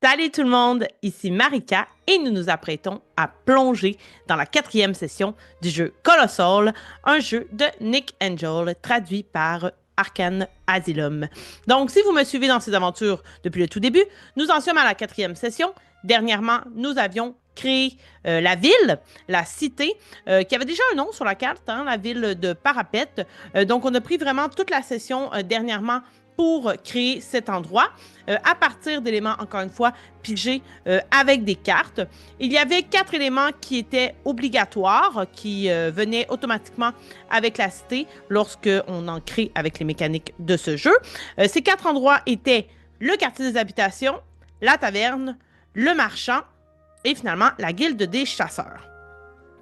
Salut tout le monde, ici Marika et nous nous apprêtons à plonger dans la quatrième session du jeu Colossal, un jeu de Nick Angel traduit par Arcane Asylum. Donc, si vous me suivez dans ces aventures depuis le tout début, nous en sommes à la quatrième session. Dernièrement, nous avions créé la ville, la cité, qui avait déjà un nom sur la carte, hein, la ville de Parapet. Donc, on a pris vraiment toute la session dernièrement pour créer cet endroit à partir d'éléments, encore une fois, pigés avec des cartes. Il y avait 4 éléments qui étaient obligatoires, qui venaient automatiquement avec la cité lorsqu'on en crée avec les mécaniques de ce jeu. Ces 4 endroits étaient le quartier des habitations, la taverne, le marchand et finalement la guilde des chasseurs.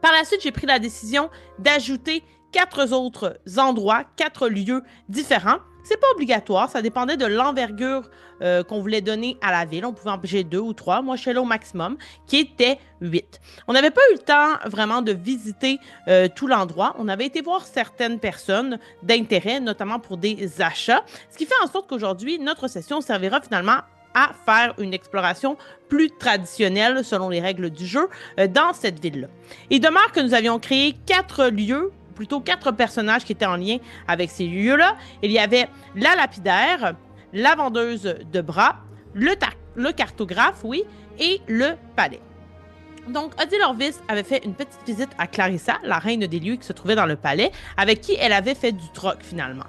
Par la suite, j'ai pris la décision d'ajouter 4 autres endroits, 4 lieux différents. C'est pas obligatoire, ça dépendait de l'envergure qu'on voulait donner à la ville. On pouvait en piger 2 ou 3. Moi, je suis allée au maximum, qui était 8. On n'avait pas eu le temps vraiment de visiter tout l'endroit. On avait été voir certaines personnes d'intérêt, notamment pour des achats, ce qui fait en sorte qu'aujourd'hui, notre session servira finalement à faire une exploration plus traditionnelle selon les règles du jeu dans cette ville-là. Il demeure que nous avions créé 4 lieux, plutôt 4 personnages qui étaient en lien avec ces lieux-là. Il y avait la lapidaire, la vendeuse de bras, le cartographe, oui, et le palais. Donc, Odile Orvis avait fait une petite visite à Clarissa, la reine des lieux qui se trouvait dans le palais, avec qui elle avait fait du troc finalement.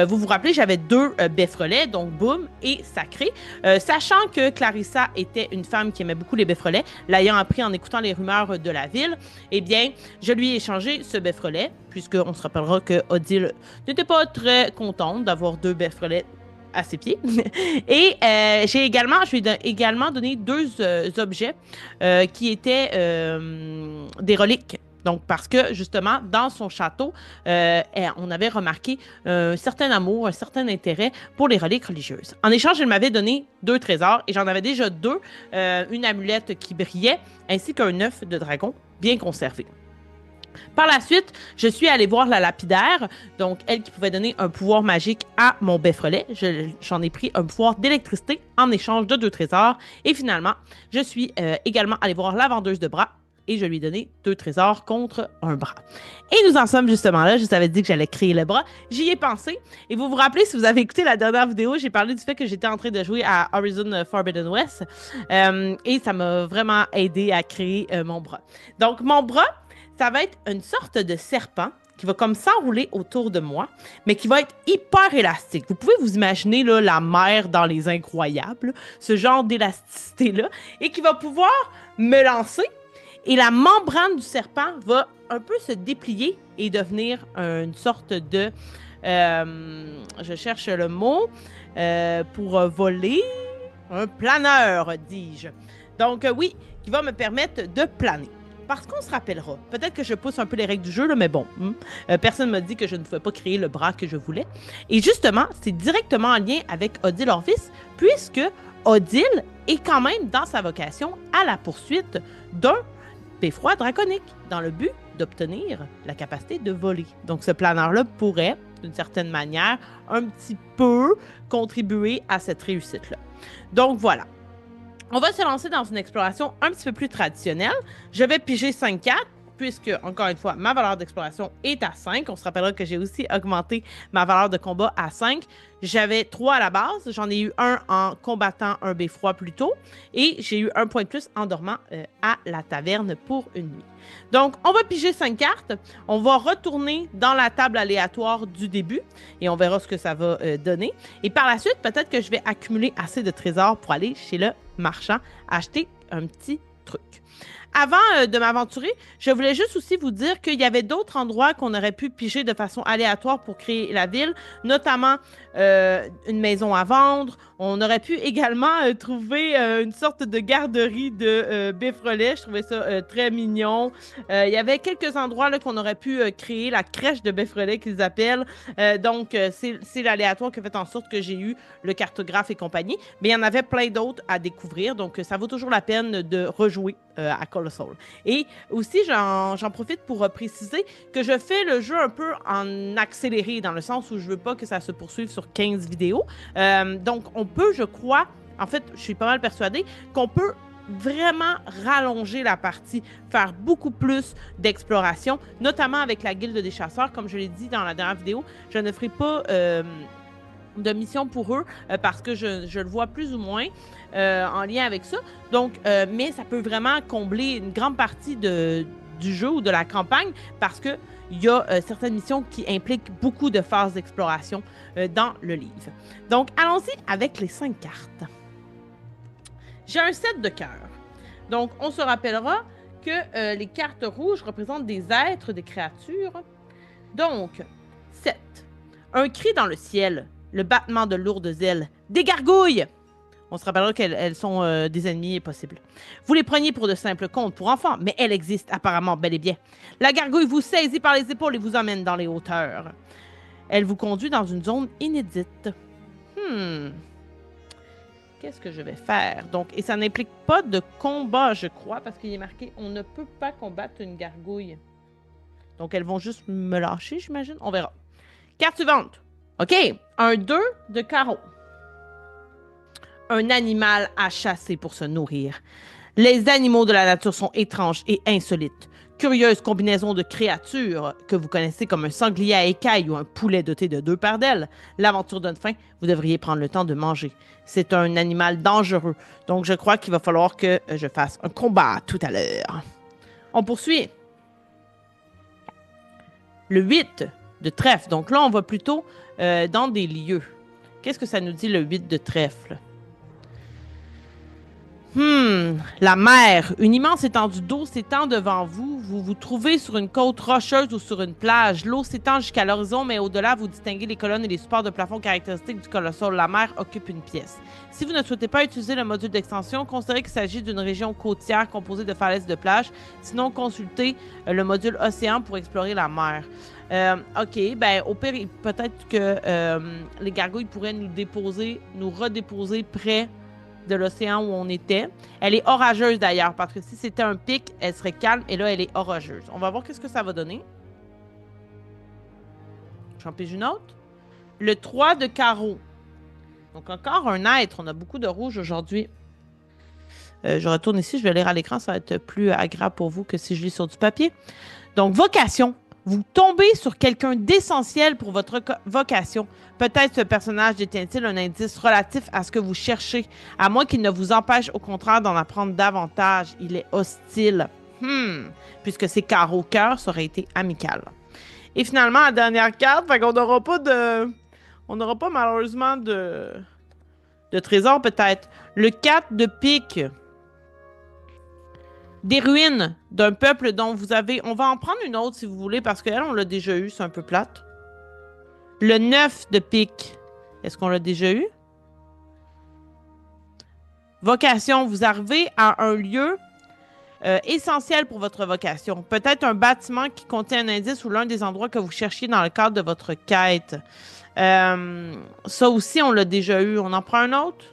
Vous vous rappelez, j'avais 2 beffrelets, donc Boom et Sacré. Sachant que Clarissa était une femme qui aimait beaucoup les beffrelets, l'ayant appris en écoutant les rumeurs de la ville, eh bien, je lui ai échangé ce beffrelet, puisqu'on se rappellera que Odile n'était pas très contente d'avoir 2 beffrelets à ses pieds. Et je lui ai également donné 2 objets qui étaient des reliques. Donc, parce que, justement, dans son château, on avait remarqué un certain amour, un certain intérêt pour les reliques religieuses. En échange, elle m'avait donné 2 trésors et j'en avais déjà 2, une amulette qui brillait ainsi qu'un œuf de dragon bien conservé. Par la suite, je suis allée voir la lapidaire, donc elle qui pouvait donner un pouvoir magique à mon beffrelet. J'en ai pris un pouvoir d'électricité en échange de 2 trésors. Et finalement, je suis également allée voir la vendeuse de bras et je lui ai donné 2 trésors contre un bras. Et nous en sommes justement là. Je vous avais dit que j'allais créer le bras. J'y ai pensé. Et vous vous rappelez, si vous avez écouté la dernière vidéo, j'ai parlé du fait que j'étais en train de jouer à Horizon Forbidden West. Et ça m'a vraiment aidé à créer mon bras. Donc, mon bras, ça va être une sorte de serpent qui va comme s'enrouler autour de moi, mais qui va être hyper élastique. Vous pouvez vous imaginer là, la mer dans Les Incroyables, ce genre d'élasticité-là, et qui va pouvoir me lancer. Et la membrane du serpent va un peu se déplier et devenir une sorte de... je cherche le mot pour voler. Un planeur, dis-je. Donc oui, qui va me permettre de planer. Parce qu'on se rappellera, peut-être que je pousse un peu les règles du jeu, là, mais bon, personne ne m'a dit que je ne pouvais pas créer le bras que je voulais. Et justement, c'est directement en lien avec Odile Orvis, puisque Odile est quand même dans sa vocation à la poursuite d'un beffroi draconique, dans le but d'obtenir la capacité de voler. Donc ce planeur-là pourrait, d'une certaine manière, un petit peu contribuer à cette réussite-là. Donc voilà. On va se lancer dans une exploration un petit peu plus traditionnelle. Je vais piger 5 cartes, puisque, encore une fois, ma valeur d'exploration est à 5. On se rappellera que j'ai aussi augmenté ma valeur de combat à 5. J'avais 3 à la base. J'en ai eu un en combattant un beffroi plus tôt. Et j'ai eu un point de plus en dormant à la taverne pour une nuit. Donc, on va piger 5 cartes. On va retourner dans la table aléatoire du début et on verra ce que ça va donner. Et par la suite, peut-être que je vais accumuler assez de trésors pour aller chez le marchand acheter un petit truc. Avant de m'aventurer, je voulais juste aussi vous dire qu'il y avait d'autres endroits qu'on aurait pu piger de façon aléatoire pour créer la ville, notamment une maison à vendre. On aurait pu également trouver une sorte de garderie de beffrelets. Je trouvais ça très mignon. Il y avait quelques endroits là, qu'on aurait pu créer, la crèche de beffrelets qu'ils appellent. Donc, c'est l'aléatoire qui a fait en sorte que j'ai eu le cartographe et compagnie. Mais il y en avait plein d'autres à découvrir. Donc, ça vaut toujours la peine de rejouer à Colossal. Et aussi, j'en profite pour préciser que je fais le jeu un peu en accéléré, dans le sens où je veux pas que ça se poursuive sur 15 vidéos. Donc, on peut, je crois, en fait, je suis pas mal persuadée qu'on peut vraiment rallonger la partie, faire beaucoup plus d'exploration, notamment avec la guilde des chasseurs. Comme je l'ai dit dans la dernière vidéo, je ne ferai pas de mission pour eux parce que je le vois plus ou moins en lien avec ça. Donc, mais ça peut vraiment combler une grande partie du jeu ou de la campagne parce que il y a certaines missions qui impliquent beaucoup de phases d'exploration dans le livre. Donc, allons-y avec les 5 cartes. J'ai un set de cœur. Donc, on se rappellera que les cartes rouges représentent des êtres, des créatures. Donc, 7. Un cri dans le ciel, le battement de lourdes ailes, des gargouilles. On se rappellera qu'elles sont des ennemis possibles. Vous les preniez pour de simples contes pour enfants, mais elles existent apparemment bel et bien. La gargouille vous saisit par les épaules et vous emmène dans les hauteurs. Elle vous conduit dans une zone inédite. Qu'est-ce que je vais faire? Donc, et ça n'implique pas de combat, je crois, parce qu'il est marqué « On ne peut pas combattre une gargouille ». Donc, elles vont juste me lâcher, j'imagine. On verra. Carte suivante. OK. Un 2 de carreau. Un animal à chasser pour se nourrir. Les animaux de la nature sont étranges et insolites. Curieuse combinaison de créatures que vous connaissez comme un sanglier à écailles ou un poulet doté de 2 paires d'ailes. L'aventure donne faim, vous devriez prendre le temps de manger. C'est un animal dangereux, donc je crois qu'il va falloir que je fasse un combat tout à l'heure. On poursuit. Le 8 de trèfle, donc là on va plutôt dans des lieux. Qu'est-ce que ça nous dit le 8 de trèfle? La mer, une immense étendue d'eau s'étend devant vous. Vous vous trouvez sur une côte rocheuse ou sur une plage. L'eau s'étend jusqu'à l'horizon, mais au-delà, vous distinguez les colonnes et les supports de plafond caractéristiques du colossal. La mer occupe une pièce. Si vous ne souhaitez pas utiliser le module d'extension, considérez qu'il s'agit d'une région côtière composée de falaises et de plages. Sinon, consultez le module océan pour explorer la mer. OK, ben au pire, peut-être que les gargouilles pourraient nous redéposer près de l'océan où on était. Elle est orageuse d'ailleurs, parce que si c'était un pic, elle serait calme, et là, elle est orageuse. On va voir qu'est-ce que ça va donner. J'en pige une autre. Le 3 de carreau. Donc encore un être. On a beaucoup de rouge aujourd'hui. Je retourne ici, je vais lire à l'écran, ça va être plus agréable pour vous que si je lis sur du papier. Donc, vocation. Vous tombez sur quelqu'un d'essentiel pour votre vocation. Peut-être ce personnage détient-il un indice relatif à ce que vous cherchez, à moins qu'il ne vous empêche au contraire d'en apprendre davantage. Il est hostile. Puisque c'est carreau cœur, ça aurait été amical. Et finalement, la dernière carte, fait qu'on n'aura pas de... On n'aura pas malheureusement de trésor peut-être. Le 4 de pique. Des ruines d'un peuple dont vous avez... On va en prendre une autre si vous voulez, parce qu'elle, on l'a déjà eu, c'est un peu plate. Le 9 de pique. Est-ce qu'on l'a déjà eu? Vocation. Vous arrivez à un lieu essentiel pour votre vocation. Peut-être un bâtiment qui contient un indice ou l'un des endroits que vous cherchiez dans le cadre de votre quête. Ça aussi, on l'a déjà eu. On en prend un autre?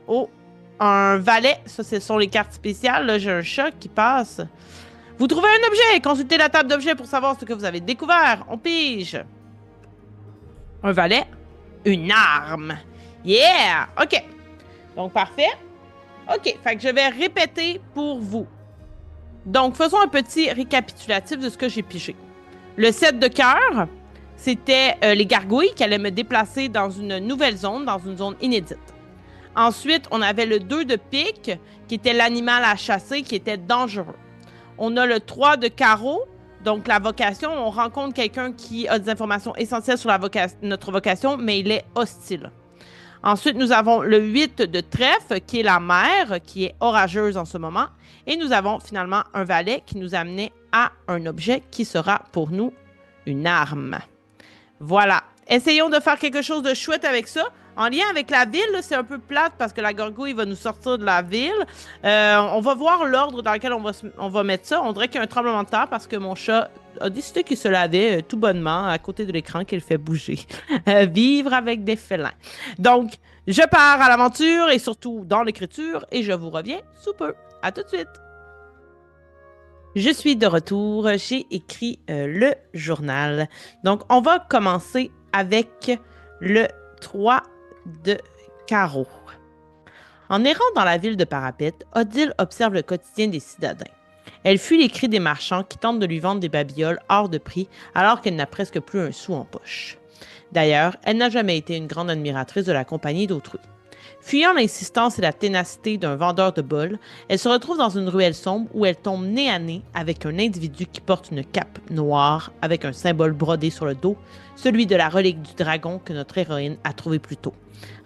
Oh! Un valet, ça, ce sont les cartes spéciales. Là, j'ai un chat qui passe. Vous trouvez un objet. Consultez la table d'objets pour savoir ce que vous avez découvert. On pige. Un valet. Une arme. Yeah! OK. Donc, parfait. OK. Fait que je vais répéter pour vous. Donc, faisons un petit récapitulatif de ce que j'ai pigé. Le 7 de cœur, c'était les gargouilles qui allaient me déplacer dans une nouvelle zone, dans une zone inédite. Ensuite, on avait le 2 de pique, qui était l'animal à chasser, qui était dangereux. On a le 3 de carreau, donc la vocation. On rencontre quelqu'un qui a des informations essentielles sur notre vocation, mais il est hostile. Ensuite, nous avons le 8 de trèfle, qui est la mer, qui est orageuse en ce moment. Et nous avons finalement un valet qui nous amenait à un objet qui sera pour nous une arme. Voilà. Essayons de faire quelque chose de chouette avec ça. En lien avec la ville, c'est un peu plate parce que la gargouille va nous sortir de la ville. On va voir l'ordre dans lequel on va mettre ça. On dirait qu'il y a un tremblement de terre parce que mon chat a décidé qu'il se lavait tout bonnement à côté de l'écran qu'il fait bouger. Vivre avec des félins. Donc, je pars à l'aventure et surtout dans l'écriture et je vous reviens sous peu. À tout de suite. Je suis de retour. J'ai écrit le journal. Donc, on va commencer avec le 3 de carreau. En errant dans la ville de Parapet, Odile observe le quotidien des citadins. Elle fuit les cris des marchands qui tentent de lui vendre des babioles hors de prix alors qu'elle n'a presque plus un sou en poche. D'ailleurs, elle n'a jamais été une grande admiratrice de la compagnie d'autrui. Fuyant l'insistance et la ténacité d'un vendeur de bols, elle se retrouve dans une ruelle sombre où elle tombe nez à nez avec un individu qui porte une cape noire avec un symbole brodé sur le dos, celui de la relique du dragon que notre héroïne a trouvé plus tôt.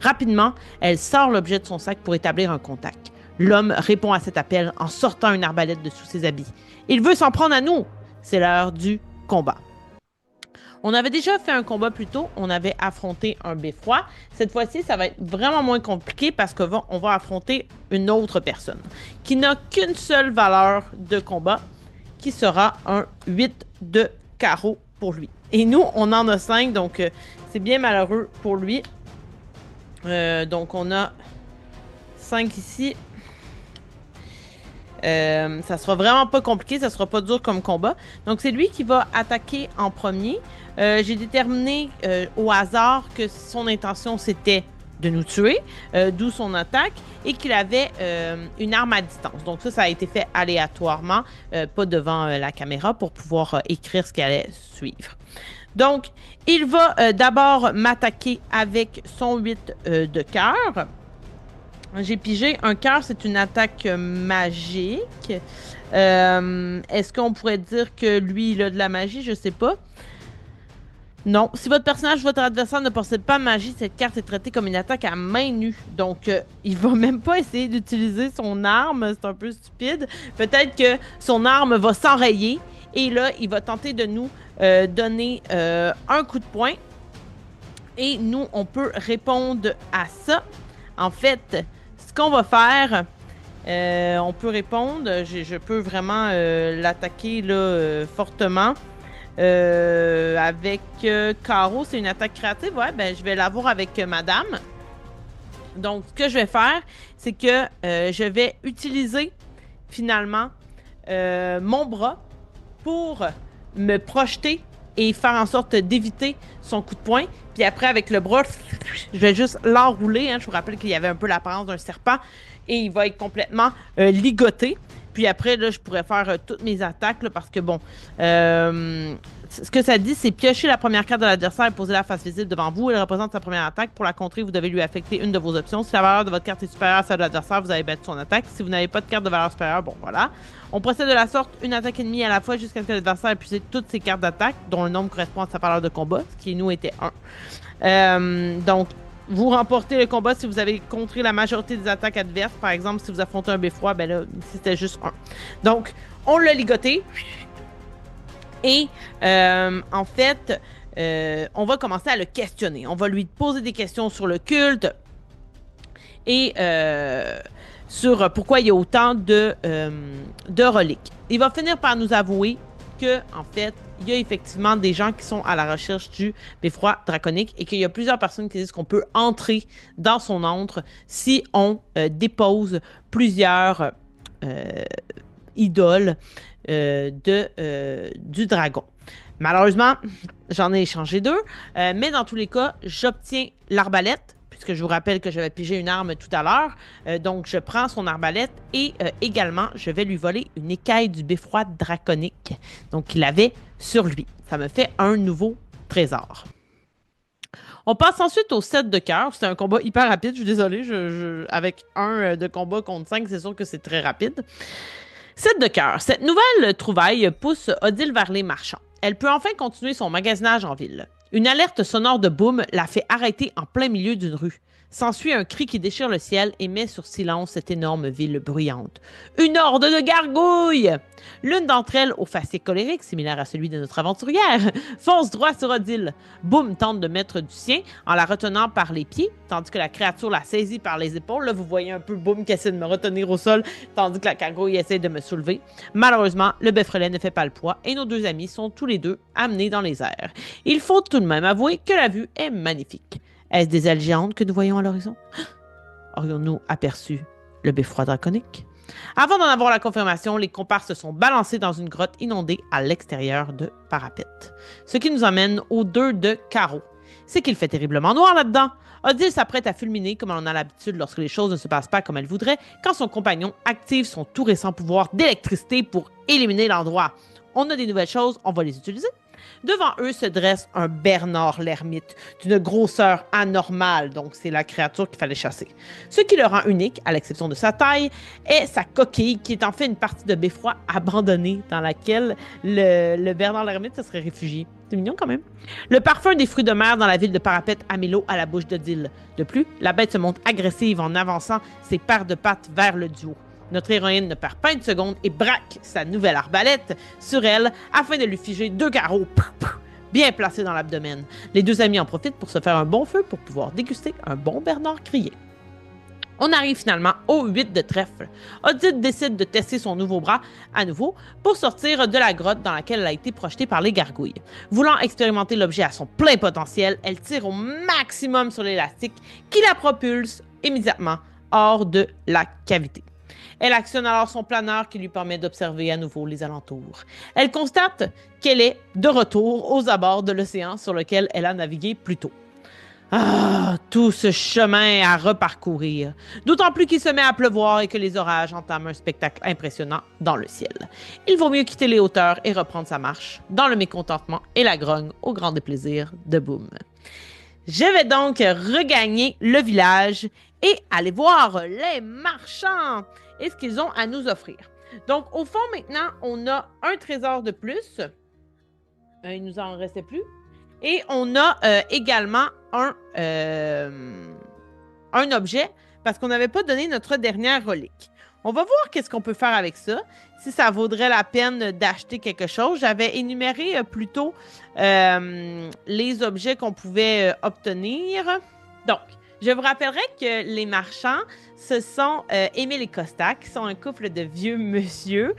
Rapidement, elle sort l'objet de son sac pour établir un contact. L'homme répond à cet appel en sortant une arbalète de sous ses habits. Il veut s'en prendre à nous! C'est l'heure du combat. On avait déjà fait un combat plus tôt, on avait affronté un beffroi. Cette fois-ci, ça va être vraiment moins compliqué parce qu'on va affronter une autre personne qui n'a qu'une seule valeur de combat, qui sera un 8 de carreau pour lui. Et nous, on en a 5, donc c'est bien malheureux pour lui. Donc on a 5 ici. Ça sera vraiment pas compliqué, ça sera pas dur comme combat. Donc c'est lui qui va attaquer en premier. J'ai déterminé au hasard que son intention c'était de nous tuer, d'où son attaque, et qu'il avait une arme à distance. Donc ça a été fait aléatoirement, pas devant la caméra, pour pouvoir écrire ce qui allait suivre. Donc, il va d'abord m'attaquer avec son 8 de cœur. J'ai pigé. Un cœur, c'est une attaque magique. Est-ce qu'on pourrait dire que lui, il a de la magie? Je sais pas. Non. Si votre personnage, votre adversaire ne possède pas de magie, cette carte est traitée comme une attaque à main nue. Donc, il va même pas essayer d'utiliser son arme. C'est un peu stupide. Peut-être que son arme va s'enrayer. Et là, il va tenter de nous donner un coup de poing. Et nous, on peut répondre à ça. En fait, ce qu'on va faire, on peut répondre. Je peux vraiment l'attaquer là, fortement. Avec Caro, c'est une attaque créative. Ouais, ben, je vais l'avoir avec Madame. Donc, ce que je vais faire, c'est que je vais utiliser finalement mon bras pour me projeter et faire en sorte d'éviter son coup de poing. Puis après, avec le bras, je vais juste l'enrouler. Hein. Je vous rappelle qu'il y avait un peu l'apparence d'un serpent et il va être complètement ligoté. Puis après, là, je pourrais faire toutes mes attaques là, parce que, bon, ce que ça dit, c'est piocher la première carte de l'adversaire et poser la face visible devant vous. Elle représente sa première attaque. Pour la contrer, vous devez lui affecter une de vos options. Si la valeur de votre carte est supérieure à celle de l'adversaire, vous avez battu son attaque. Si vous n'avez pas de carte de valeur supérieure, bon, voilà. On procède de la sorte, une attaque ennemie à la fois jusqu'à ce que l'adversaire ait épuisé toutes ses cartes d'attaque, dont le nombre correspond à sa valeur de combat, ce qui, nous, était 1. Donc, vous remportez le combat si vous avez contré la majorité des attaques adverses. Par exemple, si vous affrontez un beffroi, ben là, c'était juste 1. Donc, on l'a ligoté. Et en fait, on va commencer à le questionner. On va lui poser des questions sur le culte et sur pourquoi il y a autant de reliques. Il va finir par nous avouer que, en fait, il y a effectivement des gens qui sont à la recherche du beffroi draconique et qu'il y a plusieurs personnes qui disent qu'on peut entrer dans son antre si on dépose plusieurs idoles du dragon. Malheureusement, j'en ai échangé 2, mais dans tous les cas, j'obtiens l'arbalète, puisque je vous rappelle que j'avais pigé une arme tout à l'heure. Donc, je prends son arbalète et également, je vais lui voler une écaille du beffroi draconique, donc qu'il avait sur lui. Ça me fait un nouveau trésor. On passe ensuite au 7 de cœur. C'était un combat hyper rapide, je suis désolée. Avec 1 de combat contre 5, c'est sûr que c'est très rapide. 7 de cœur. Cette nouvelle trouvaille pousse Odile vers les marchands. Elle peut enfin continuer son magasinage en ville. Une alerte sonore de boum la fait arrêter en plein milieu d'une rue. S'ensuit un cri qui déchire le ciel et met sur silence cette énorme ville bruyante. Une horde de gargouilles! L'une d'entre elles, au faciès colérique, similaire à celui de notre aventurière, fonce droit sur Odile. Boum tente de mettre du sien en la retenant par les pieds, tandis que la créature la saisit par les épaules. Là, vous voyez un peu Boum qui essaie de me retenir au sol, tandis que la gargouille essaie de me soulever. Malheureusement, le beffrelet ne fait pas le poids et nos 2 amis sont tous les 2 amenés dans les airs. Il faut tout de même avouer que la vue est magnifique. Est-ce des ailes géantes que nous voyons à l'horizon? Aurions-nous aperçu le beffroi draconique? Avant d'en avoir la confirmation, les comparses se sont balancés dans une grotte inondée à l'extérieur de Parapet. Ce qui nous amène aux 2 de carreau. c'est qu'il fait terriblement noir là-dedans. Odile s'apprête à fulminer comme on en a l'habitude lorsque les choses ne se passent pas comme elle voudrait, quand son compagnon active son tout récent pouvoir d'électricité pour éliminer l'endroit. On a des nouvelles choses, on va les utiliser. Devant eux se dresse un Bernard l'ermite, d'une grosseur anormale, donc c'est la créature qu'il fallait chasser. Ce qui le rend unique, à l'exception de sa taille, est sa coquille, qui est en fait une partie de beffroi abandonnée dans laquelle le Bernard l'ermite se serait réfugié. C'est mignon quand même. Le parfum des fruits de mer dans la ville de Parapet amène l'eau à la bouche d'Odile. De plus, la bête se montre agressive en avançant ses paires de pattes vers le duo. Notre héroïne ne perd pas une seconde et braque sa nouvelle arbalète sur elle afin de lui figer 2 carreaux bien placés dans l'abdomen. Les 2 amis en profitent pour se faire un bon feu pour pouvoir déguster un bon Bernard crié. On arrive finalement au 8 de trèfle. Odile décide de tester son nouveau bras à nouveau pour sortir de la grotte dans laquelle elle a été projetée par les gargouilles. Voulant expérimenter l'objet à son plein potentiel, elle tire au maximum sur l'élastique qui la propulse immédiatement hors de la cavité. Elle actionne alors son planeur qui lui permet d'observer à nouveau les alentours. Elle constate qu'elle est de retour aux abords de l'océan sur lequel elle a navigué plus tôt. Ah, tout ce chemin à reparcourir. D'autant plus qu'il se met à pleuvoir et que les orages entament un spectacle impressionnant dans le ciel. Il vaut mieux quitter les hauteurs et reprendre sa marche, dans le mécontentement et la grogne, au grand déplaisir de Boom. Je vais donc regagner le village et aller voir les marchands et ce qu'ils ont à nous offrir. Donc, au fond, maintenant, on a un trésor de plus. Il nous en restait plus. Et on a également un objet parce qu'on n'avait pas donné notre dernière relique. On va voir qu'est-ce qu'on peut faire avec ça, si ça vaudrait la peine d'acheter quelque chose. J'avais énuméré plutôt les objets qu'on pouvait obtenir. Donc, je vous rappellerai que les marchands, ce sont Émile et Costa, qui sont un couple de vieux monsieur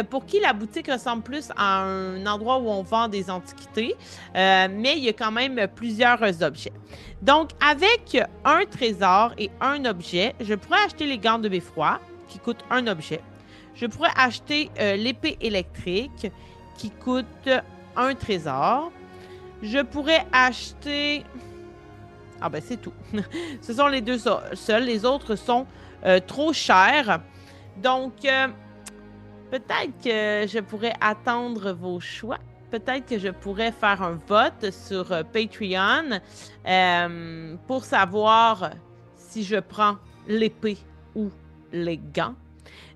pour qui la boutique ressemble plus à un endroit où on vend des antiquités, mais il y a quand même plusieurs objets. Donc, avec un trésor et un objet, je pourrais acheter les gants de beffroi, qui coûtent un objet. Je pourrais acheter l'épée électrique, qui coûte un trésor. Je pourrais acheter... Ah ben c'est tout. Ce sont les 2 seuls. Les autres sont trop chers. Donc, peut-être que je pourrais attendre vos choix. Peut-être que je pourrais faire un vote sur Patreon pour savoir si je prends l'épée ou les gants.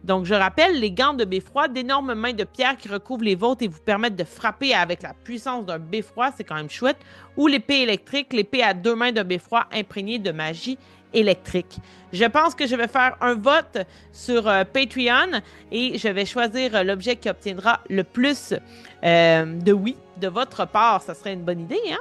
Donc, je rappelle, les gants de beffroi, d'énormes mains de pierre qui recouvrent les vôtres et vous permettent de frapper avec la puissance d'un beffroi, c'est quand même chouette. Ou l'épée électrique, l'épée à 2 mains de beffroi imprégnée de magie électrique. Je pense que je vais faire un vote sur Patreon et je vais choisir l'objet qui obtiendra le plus de oui de votre part. Ça serait une bonne idée, hein?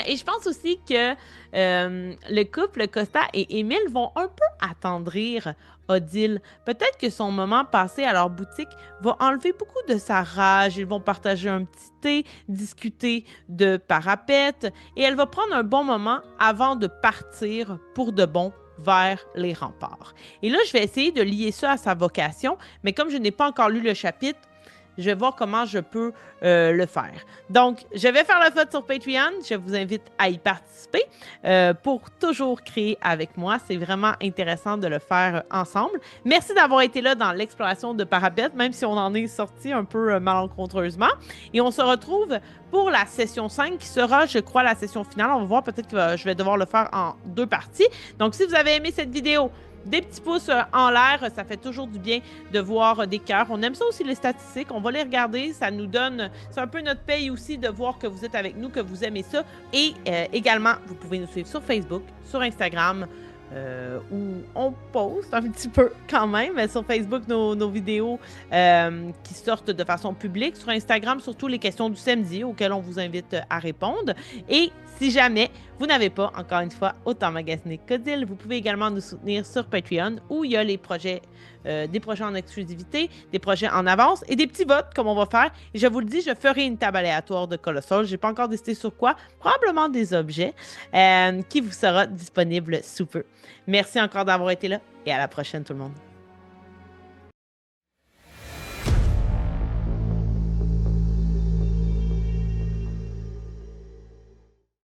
Et je pense aussi que le couple Costa et Émile vont un peu attendrir Odile. Peut-être que son moment passé à leur boutique va enlever beaucoup de sa rage. Ils vont partager un petit thé, discuter de Parapet et elle va prendre un bon moment avant de partir pour de bon vers les remparts. Et là, je vais essayer de lier ça à sa vocation, mais comme je n'ai pas encore lu le chapitre, je vais voir comment je peux le faire. Donc, je vais faire le vote sur Patreon. Je vous invite à y participer pour toujours créer avec moi. C'est vraiment intéressant de le faire ensemble. Merci d'avoir été là dans l'exploration de Parapet, même si on en est sorti un peu malencontreusement. Et on se retrouve pour la session 5 qui sera, je crois, la session finale. On va voir, peut-être que je vais devoir le faire en 2 parties. Donc, si vous avez aimé cette vidéo, des petits pouces en l'air, ça fait toujours du bien de voir des cœurs. On aime ça aussi, les statistiques. On va les regarder. Ça nous donne... C'est un peu notre paye aussi de voir que vous êtes avec nous, que vous aimez ça. Et également, vous pouvez nous suivre sur Facebook, sur Instagram, où on poste un petit peu quand même sur Facebook nos vidéos qui sortent de façon publique. Sur Instagram, surtout les questions du samedi auxquelles on vous invite à répondre. Et si jamais vous n'avez pas, encore une fois, autant magasiné qu'Odile, vous pouvez également nous soutenir sur Patreon où il y a les projets, des projets en exclusivité, des projets en avance et des petits votes comme on va faire. Et je vous le dis, je ferai une table aléatoire de Colossal. Je n'ai pas encore décidé sur quoi. Probablement des objets qui vous sera disponible sous peu. Merci encore d'avoir été là et à la prochaine tout le monde.